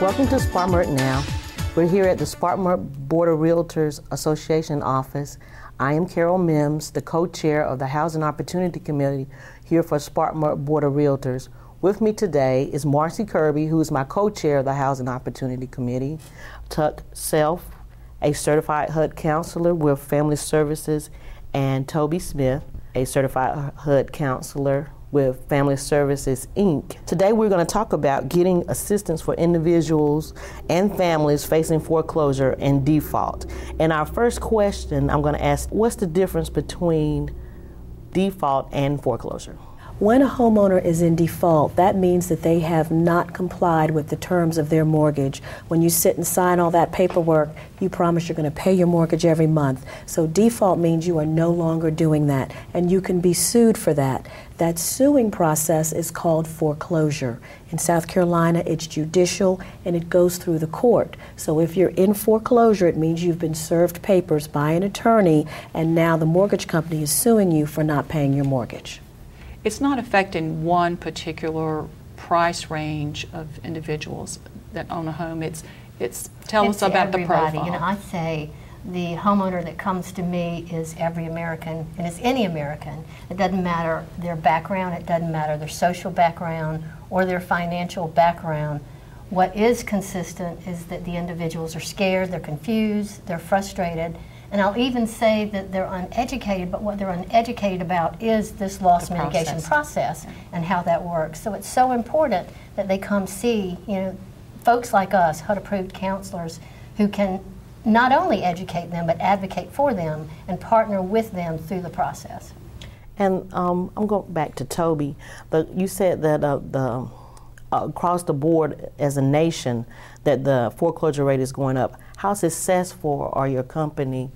Welcome to Spartanburg Now. We're here at the Spartanburg Board of Realtors Association office. I am Carol Mims, the co-chair of the Housing Opportunity Committee here for Spartanburg Board of Realtors. With me today is Marcy Kirby, who is my co-chair of the Housing Opportunity Committee, Tuck Self, a certified HUD counselor with Family Services, and Toby Smith, a certified HUD counselor with Family Services, Inc. Today we're going to talk about getting assistance for individuals and families facing foreclosure and default. And our first question I'm going to ask, what's the difference between default and foreclosure? When a homeowner is in default, that means that they have not complied with the terms of their mortgage. When you sit and sign all that paperwork, you promise you're going to pay your mortgage every month. So default means you are no longer doing that, and you can be sued for that. That suing process is called foreclosure. In South Carolina, it's judicial, and it goes through the court. So if you're in foreclosure, it means you've been served papers by an attorney, and now the mortgage company is suing you for not paying your mortgage. It's not affecting one particular price range of individuals that own a home. It's tell us about the profile. You know, I say the homeowner that comes to me is every American, and it's any American. It doesn't matter their background, it doesn't matter their social background or their financial background. What is consistent is that the individuals are scared, they're confused, they're frustrated, and I'll even say that they're uneducated, but what they're uneducated about is this loss mitigation process and how that works. So it's so important that they come see, you know, folks like us, HUD-approved counselors, who can not only educate them, but advocate for them and partner with them through the process. And I'm going back to Toby. You said that across the board as a nation that the foreclosure rate is going up. How successful are your company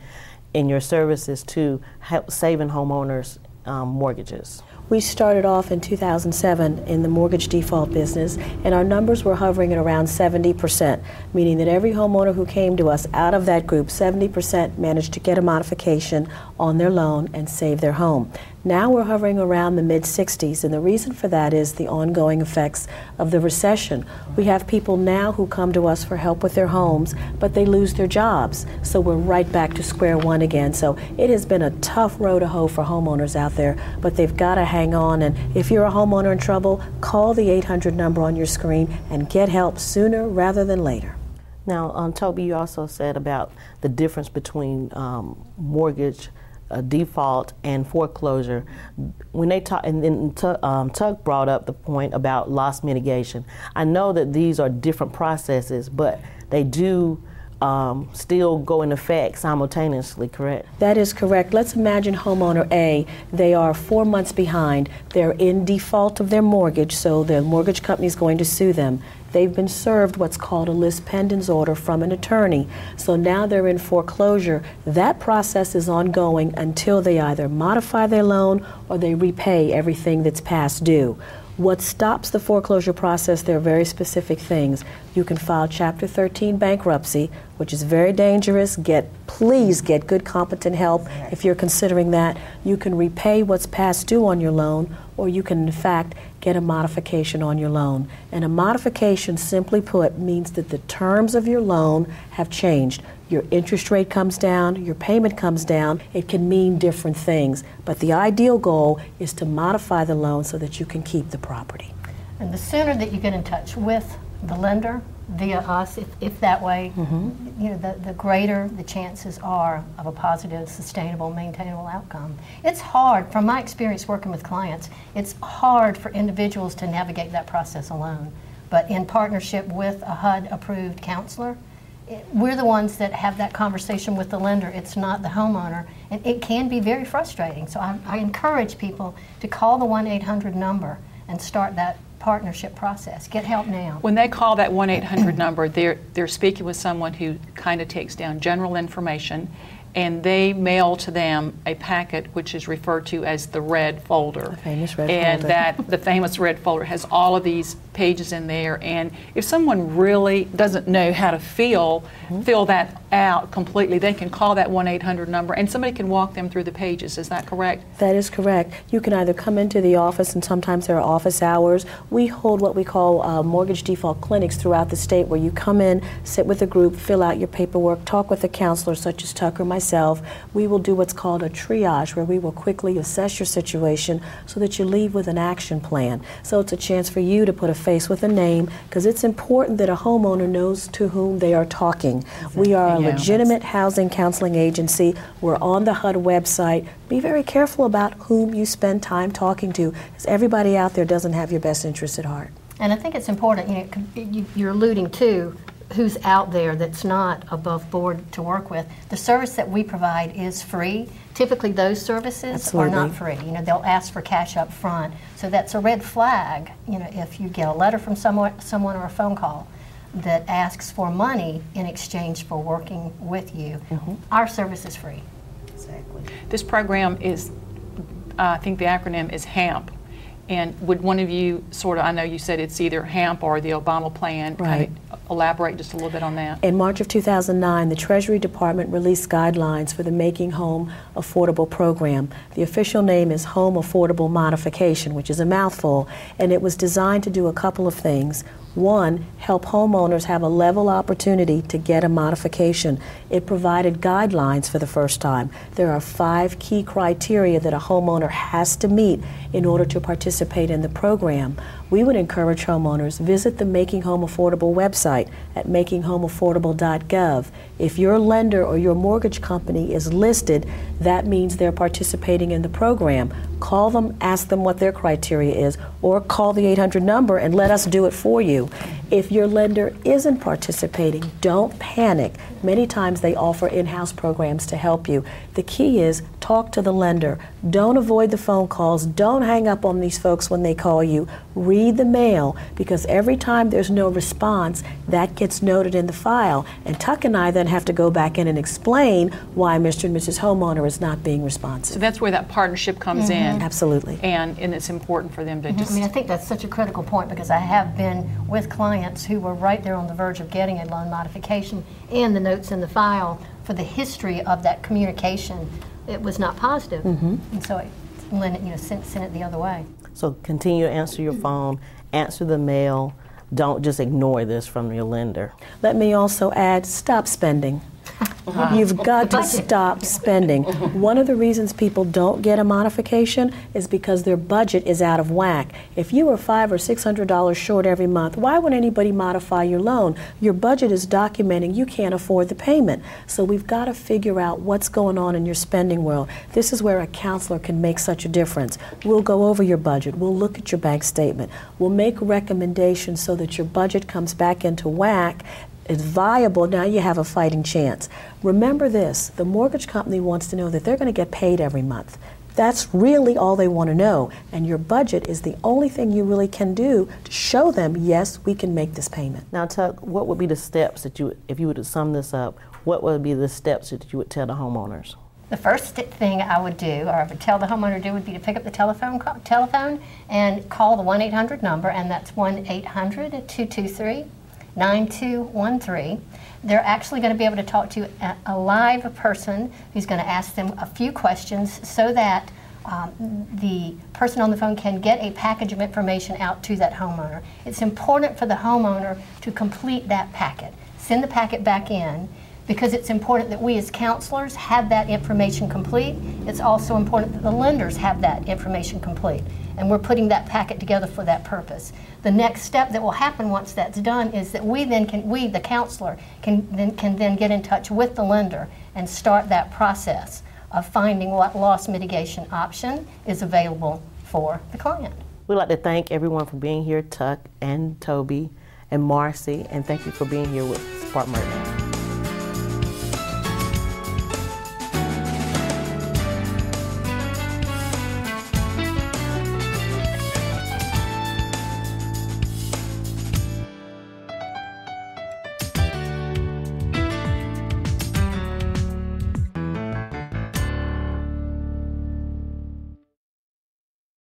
in your services to help saving homeowners mortgages? We started off in 2007 in the mortgage default business, and our numbers were hovering at around 70%, meaning that every homeowner who came to us out of that group, 70% managed to get a modification on their loan and save their home. Now we're hovering around the mid-60s, and the reason for that is the ongoing effects of the recession. We have people now who come to us for help with their homes, but they lose their jobs. So we're right back to square one again. So it has been a tough row to hoe for homeowners out there, but they've got to hang on. And if you're a homeowner in trouble, call the 800 number on your screen and get help sooner rather than later. Now, Toby, you also said about the difference between mortgage default and foreclosure. When they talk, and then Tuck brought up the point about loss mitigation. I know that these are different processes, but they do still go in effect simultaneously, correct? That is correct. Let's imagine homeowner A. They are 4 months behind. They're in default of their mortgage, so the mortgage company is going to sue them. They've been served what's called a lis pendens order from an attorney. So now they're in foreclosure. That process is ongoing until they either modify their loan or they repay everything that's past due. What stops the foreclosure process, there are very specific things. You can file Chapter 13 bankruptcy, which is very dangerous. Please get good, competent help if you're considering that. You can repay what's past due on your loan, or you can, in fact, get a modification on your loan. And a modification, simply put, means that the terms of your loan have changed. Your interest rate comes down, your payment comes down. It can mean different things. But the ideal goal is to modify the loan so that you can keep the property. And the sooner that you get in touch with the lender via us, if that way, you know, the greater the chances are of a positive, sustainable, maintainable outcome. It's hard, from my experience working with clients, it's hard for individuals to navigate that process alone. But in partnership with a HUD-approved counselor, we're the ones that have that conversation with the lender. It's not the homeowner, and it can be very frustrating. So I encourage people to call the 1-800 number and start that partnership process. Get help now. When they call that 1-800 number, they're speaking with someone who kind of takes down general information and they mail to them a packet which is referred to as the red folder. The famous red and folder. The famous red folder has all of these pages in there, and if someone really doesn't know how to fill that out completely, they can call that 1-800 number and somebody can walk them through the pages. Is that correct? That is correct. You can either come into the office, and sometimes there are office hours. We hold what we call mortgage default clinics throughout the state, where you come in, sit with a group, fill out your paperwork, talk with a counselor such as Tuck or myself. We will do what's called a triage, where we will quickly assess your situation so that you leave with an action plan. So it's a chance for you to put a face with a name, because it's important that a homeowner knows to whom they are talking. Exactly. We are a legitimate housing counseling agency. We're on the HUD website. Be very careful about whom you spend time talking to, because everybody out there doesn't have your best interest at heart. And I think it's important, you're alluding to who's out there that's not above board to work with. The service that we provide is free. Typically those services are not free. They'll ask for cash up front. So that's a red flag, if you get a letter from someone or a phone call that asks for money in exchange for working with you. Our service is free. Exactly. This program is, I think the acronym is HAMP. And would one of you I know you said it's either HAMP or the Obama plan, right. kind of elaborate just a little bit on that? In March of 2009, the Treasury Department released guidelines for the Making Home Affordable program. The official name is Home Affordable Modification, which is a mouthful, and it was designed to do a couple of things. One, help homeowners have a level opportunity to get a modification. It provided guidelines for the first time. There are 5 key criteria that a homeowner has to meet in order to participate in the program. We would encourage homeowners visit the Making Home Affordable website at makinghomeaffordable.gov. If your lender or your mortgage company is listed, that means they're participating in the program. Call them, ask them what their criteria is, or call the 800 number and let us do it for you. If your lender isn't participating, don't panic. Many times they offer in-house programs to help you. The key is talk to the lender. Don't avoid the phone calls. Don't hang up on these folks when they call you. Read the mail, because every time there's no response, that gets noted in the file. And Tuck and I then have to go back in and explain why Mr. and Mrs. Homeowner is not being responsive. So that's where that partnership comes in. Absolutely. And it's important for them to just... I think that's such a critical point, because I have been with clients who were right there on the verge of getting a loan modification, and the notes in the file for the history of that communication, it was not positive. And so it sent it the other way. So continue to answer your phone, answer the mail. Don't just ignore this from your lender. Let me also add, stop spending. You've got to stop spending. One of the reasons people don't get a modification is because their budget is out of whack. If you are $500 or $600 short every month, why would anybody modify your loan? Your budget is documenting you can't afford the payment. So we've got to figure out what's going on in your spending world. This is where a counselor can make such a difference. We'll go over your budget. We'll look at your bank statement. We'll make recommendations so that your budget comes back into whack. It's viable. Now you have a fighting chance. Remember this, the mortgage company wants to know that they're going to get paid every month. That's really all they want to know. And your budget is the only thing you really can do to show them, yes, we can make this payment. Now, Tuck, what would be the steps that if you were to sum this up, what would be the steps that you would tell the homeowners? The first thing I would do, or I would tell the homeowner to do, would be to pick up the telephone and call the 1-800 number, and that's 1-800-223-9213. They're actually going to be able to talk to a live person who's going to ask them a few questions so that the person on the phone can get a package of information out to that homeowner. It's important for the homeowner to complete that packet. Send the packet back in, because it's important that we as counselors have that information complete. It's also important that the lenders have that information complete. And we're putting that packet together for that purpose. The next step that will happen once that's done is that we, the counselor, can then get in touch with the lender and start that process of finding what loss mitigation option is available for the client. We'd like to thank everyone for being here, Tuck and Toby and Marcy, and thank you for being here with Spartanburg.